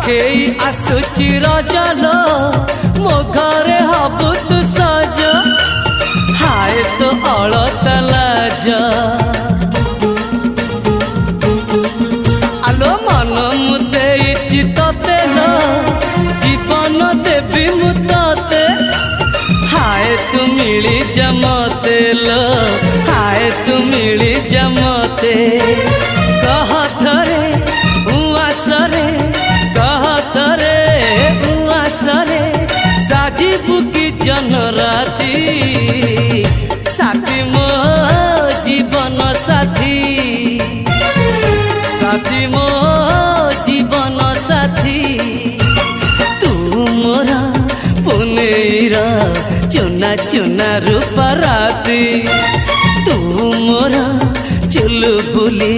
पाखेई आसुची रजलो मो घरे हबु तू सज हाय तो अलत लाज आलो मन मुते चितते न जीवन देवी मुते हाय तू मिली जमते लो हाय तू मिली जमते कह थरे उआसरे कह थरे उआसरे साजिबु की जन राती साथी मो जीवन साथी साथी मो जीवन साथी तू मोरा पुनेरा चुना चुना रूप राती तू मोरा चुलबुली